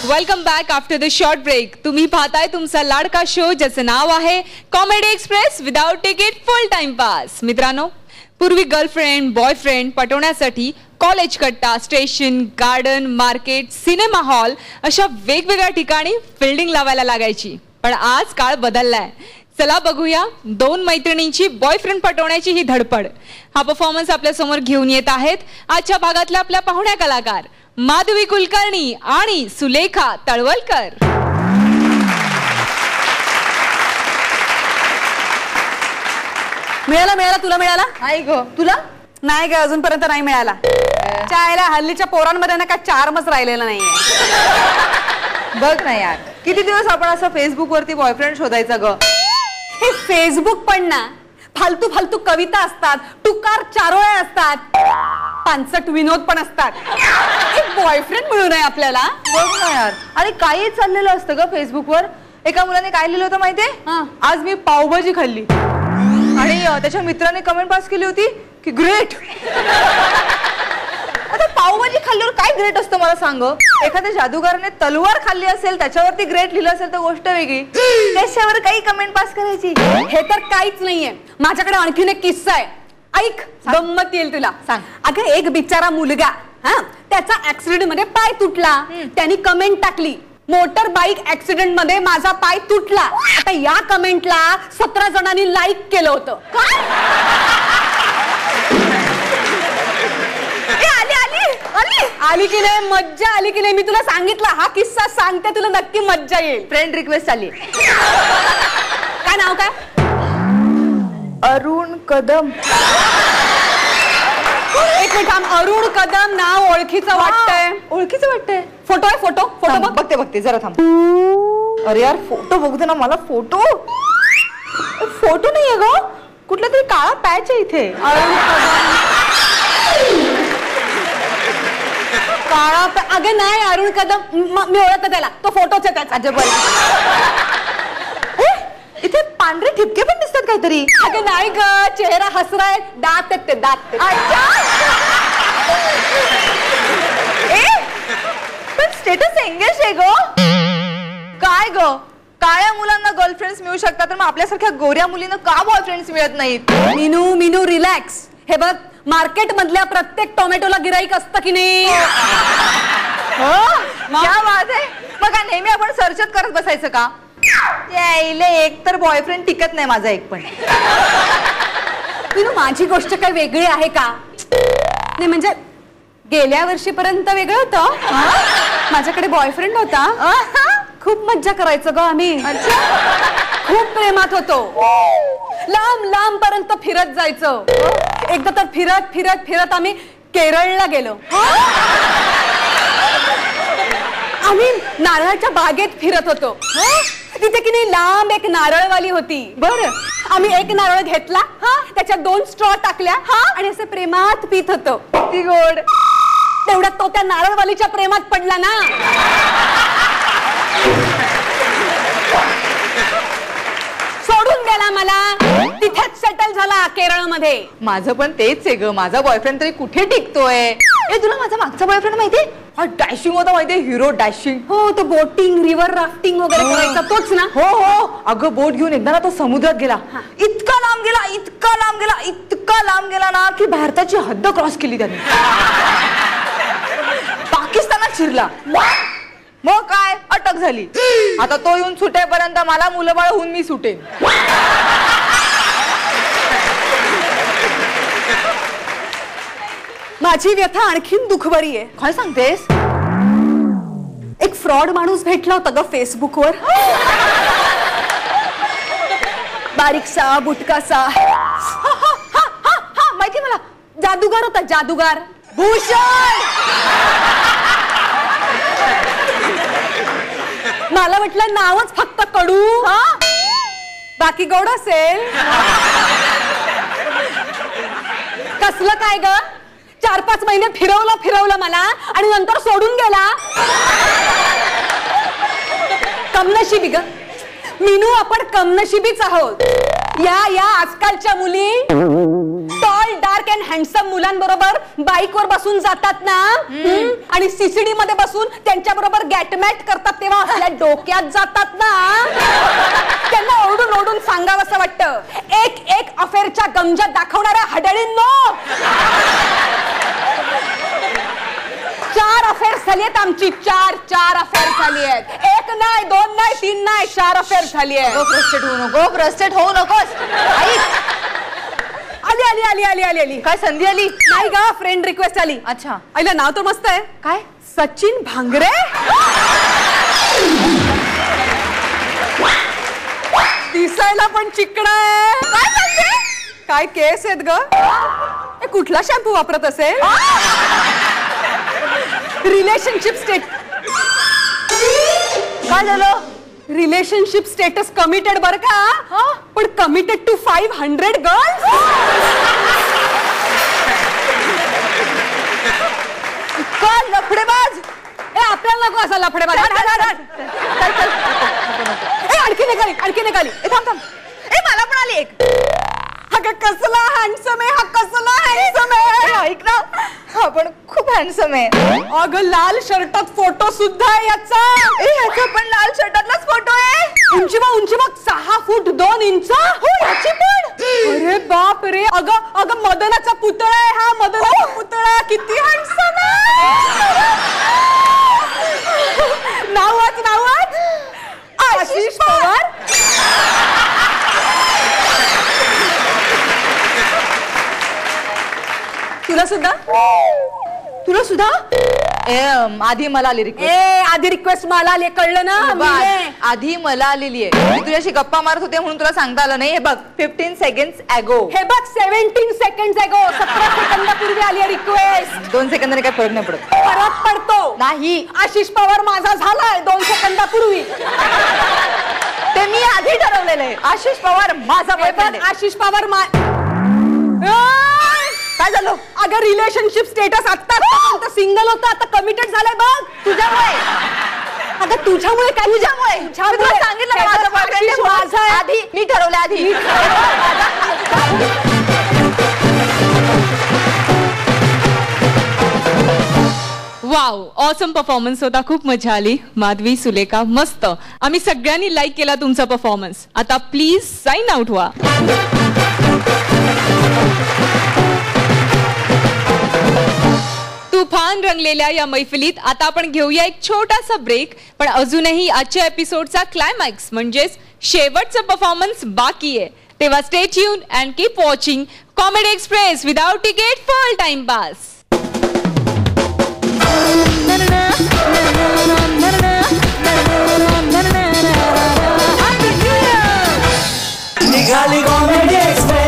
Welcome back after the short break. तुम्ही पाहताय तुमचा लाडका शो ज्याचं नाव आहे comedy express without ticket full time pass. मित्रांनो, पूर्वी गर्लफ्रेंड बॉयफ्रेंड पटवण्यासाठी कॉलेज कट्टा, station, garden, market, cinema hall अशा वेगवेगळ्या ठिकाणी फिल्डिंग लावायला लागायची. पण आज काळ बदललाय. चला बघूया दोन मैत्रिणींची बॉयफ्रेंड पटवण्याची ही धडपड. हा परफॉर्मन्स आपल्या समोर घेऊन येत आहेत आजच्या भागातल्या आपल्या पाहुण्या कलाकार माधवी कुलकर्णी आणि सुलेखा तळवलकर. मिळाला तुला मिळाला? नाही ग. तुला नाही ग, अजूनपर्यंत नाही मिळाला. चायला हल्लीच्या पोरांमध्ये ना काय चार्मच राहिलेला नाहीये. बघ ना यार, किती दिवस आपण असं फेसबुक वरती बॉयफ्रेंड शोधायचा ग. हे फेसबुक पण ना फालतू फालतू कविता असतात, टुकार चारोळे असतात, पानसट विनोद पण असतात. एक बॉयफ्रेंड मिळू नये आपल्याला. बघ ना यार, आणि काही चाललेलं असतं ग फेसबुक वर. एका मुलाने काय लिहिलं होतं माहितीये? आज मी पावभाजी खाल्ली आणि त्याच्या मित्राने कमेंट पास केली होती की ग्रेट. आता पावभाजी खाल्ल्यावर काय ग्रेट असतं मला सांग. एखाद्या जादूगाराने तलवार खाल्ली असेल त्याच्यावरती ग्रेट लिहिलं असेल तर गोष्ट वेगळी, त्याच्यावर काही कमेंट पास करायची. हे तर काहीच नाहीये. माझ्याकडे आणखीन एक किस्सा आहे, ऐक, गंमत येईल तुला. सांग. अगं, एक बिचारा मुलगा त्याचा ऍक्सिडेंट मध्ये पाय तुटला. त्यांनी कमेंट टाकली, मोटर बाईक ऍक्सिडेंट मध्ये माझा पाय तुटला. आता या कमेंटला 17 जणांनी लाईक केलं होतं. आली की नाही मज्जा? आली की नाही? मी तुला सांगितलं हा किस्सा सांगते, तुला नक्की मज्जा येईल. फ्रेंड रिक्वेस्ट आली. काय नाव? काय? अरुण कदम. एक मिनिट थांब. अरुण कदम नाव ओळखीचं वाटतंय. ओळखीचं वाटतंय. फोटो आहे? फोटो बघ. बघते जरा थांब. अरे यार, फोटो बघू दे ना मला. फोटो नाहीये ग, कुठला तरी काळा पॅच आहे इथे. काळा अगं नाही, अरुण कदम मी ओळखते त्याला. तो फोटोच आहे त्याचा. अजब. इथे पांढरे ठिपके पण दिसतात काहीतरी. अगं नाही ग, चेहरा हसराय, दात आहेत ते, दात. पण स्टेटस एंगेज आहे ग. काय ग, काळ्या मुलांना गर्लफ्रेंड्स मिळू शकतात तर मग आपल्यासारख्या गोऱ्या मुलींना का बॉयफ्रेंड्स मिळत नाहीत? मिनू रिलॅक्स. हे बघ, मार्केट मधल्या प्रत्येक टोमॅटोला गिराईक असतं की नाही? क्या बात आहे. मग का नेहमी आपण सर्चच करत बसायचं का? यायले एक तर बॉयफ्रेंड टिकत नाही माझा एक पण. माझी गोष्ट काय वेगळी आहे का? नाही म्हणजे गेल्या वर्षीपर्यंत वेगळं होतं. माझ्याकडे बॉयफ्रेंड होता. खूप मज्जा करायचो ग आम्ही. खूप प्रेमात होतो. लांब लांब पर्यंत फिरत जायचं. एकदा तर फिरत फिरत फिरत आम्ही केरळला गेलो. आम्ही नारळाच्या बागेत फिरत होतो. तिथे की नाही लांब एक नारळवाली होती. बरं. आम्ही एक नारळ घेतला, त्याच्यात 2 स्ट्रॉ टाकल्या आणि असे प्रेमात पित होतो. किती गोड. तेवढ्यात तो त्या नारळवालीच्या प्रेमात पडला ना. सोडून गेला मला. तिथेच सेटल झाला केरळमध्ये. माझं पण तेच आहे ग. माझा बॉयफ्रेंड तरी कुठे टिकतोय. तुला माझा मागचा बॉयफ्रेंड माहितीये? हा डॅशिंग होता माहितीये, हिरो डॅशिंग. हो, तो बोटिंग, रिव्हर राफ्टिंग वगैरे करायचा तोच ना? हो. अगं, बोट घेऊन एकदा ना तो समुद्रात गेला. इतका लांब गेला ना की भारताची हद्द क्रॉस केली त्याने. पाकिस्तानात शिरला. मग काय, अटक झाली. आता तो येऊन सुटेपर्यंत मला मुलं बाळ होऊन मी सुटेन. माझी व्यथा आणखीन दुखभरी आहे. काय सांगतेस? एक फ्रॉड माणूस भेटला होता ग फेसबुकवर. बारीकसा, बुटकासा. माहिती मला. जादूगार होता, जादूगार. भूषण. मला म्हटलं नावच फक्त कडू, बाकी गोड असेल. कसलं काय ग? 4-5 महिने फिरवलं मला आणि नंतर सोडून गेला. कमनशिबी ग मीनू, आपण कमनशिबीच आहोत. या आजकालच्या मुली tall dark smart and handsome मुलांबरोबर बाईकवर बसून जातात ना आणि सीसीडी मध्ये बसून त्यांच्या बरोबर गॅटमॅट करतात तेव्हा आपल्या डोक्यात जातात ना त्यांना ओरडून ओरडून सांगावं वाटतं, एक एक अफेअरच्या गंजात दाखवणाऱ्या हडळींनो, 4 अफेअर झाली आहेत आमची, 4 अफेअर झाली आहेत. 1 नाही 2 नाही 3 नाही 4 अफेअर झाली आहे. फ्रस्ट्रेट होऊ नको, फ्रस्ट्रेट होऊ नकोस. आली आली आली आली आली आली काय संधी आली? नाही गा, फ्रेंड रिक्वेस्ट आली. अच्छा, आईला नाव तर मस्त आहे. काय? सचिन भांगरे. दिसायला पण चिकणा आहे. काय सांगते? काय केस आहेत ग? कुठला शॅम्पू वापरत असेल? रिलेशनशिप काय झालं? रिलेशनशिप स्टेटस कमिटेड बर का, पण कमिटेड टू 500 गर्ल्स. का लफडेबाज? आपल्याला नको असा लफडेबाज. आणखी निघाली, आणखी निघाली. थांब थांब, मला पण आली एक. अगं कसला हँडसम आहे हा, कसला हँडसम आहे. ऐक ना, हा पण खूप हँडसम आहे. अगं लाल शर्टात फोटो सुद्धा आहे याचा. ह्याचा पण लाल शर्टातलाच फोटो आहे. उंची बघ 6 फूट 2 इंच. याची पण. अरे बाप रे. अगं अगं मदनाचा पुतळा आहे हा, मदनाचा पुतळा. किती हँडसम आहे. नावाच आशिष पवार. तुला सुद्धा आधी मला आली रिक्वेस्ट. आधी रिक्वेस्ट मला आली, कळलं ना. आधी मला आलेली आहे. मी तुझ्याशी गप्पा मारत होते म्हणून तुला सांगता आलं नाही. हे बघ 15 seconds ago. हे बघ 17 seconds ago. 17 सेकंदापूर्वी आली रिक्वेस्ट. 2 सेकंदाने काय फरक नाही पडत. फरक पडतो नाही. आशिष पवार माझा झालाय 2 सेकंदापूर्वी. ते मी आधी ठरवलेलं आहे. आशिष पवार माझा बॉयफ्रेंड आहे. आशिष पवार काय झालं? अगं रिलेशनशिप स्टेटस आता सिंगल होता, आता कमिटेड झालाय बघ तुझ्यामुळे. अगं तुझ्यामुळे काय? तुझ्यामुळे सांगितलं ना माझा बॉयफ्रेंड माझा आहे. आधी मी ठरवलं आधी. वाव, ऑसम परफॉर्मन्स होता. खूप मजा आली. माधवी, सुलेखा, मस्त. आम्ही सगळ्यांनी लाईक केला तुमचा परफॉर्मन्स. आता प्लीज साइन आउट व्हा. तुफान रंगलेल्या या मैफिलीत आता आपण घेऊया एक छोटासा ब्रेक. पण अजूनही आजच्या एपिसोडचा क्लायमॅक्स म्हणजेच शेवटचा परफॉर्मन्स बाकी आहे. तेव्हा stay tune and keep watching comedy express without ticket full time pass. निघाली कॉमेडी एक्सप्रेस.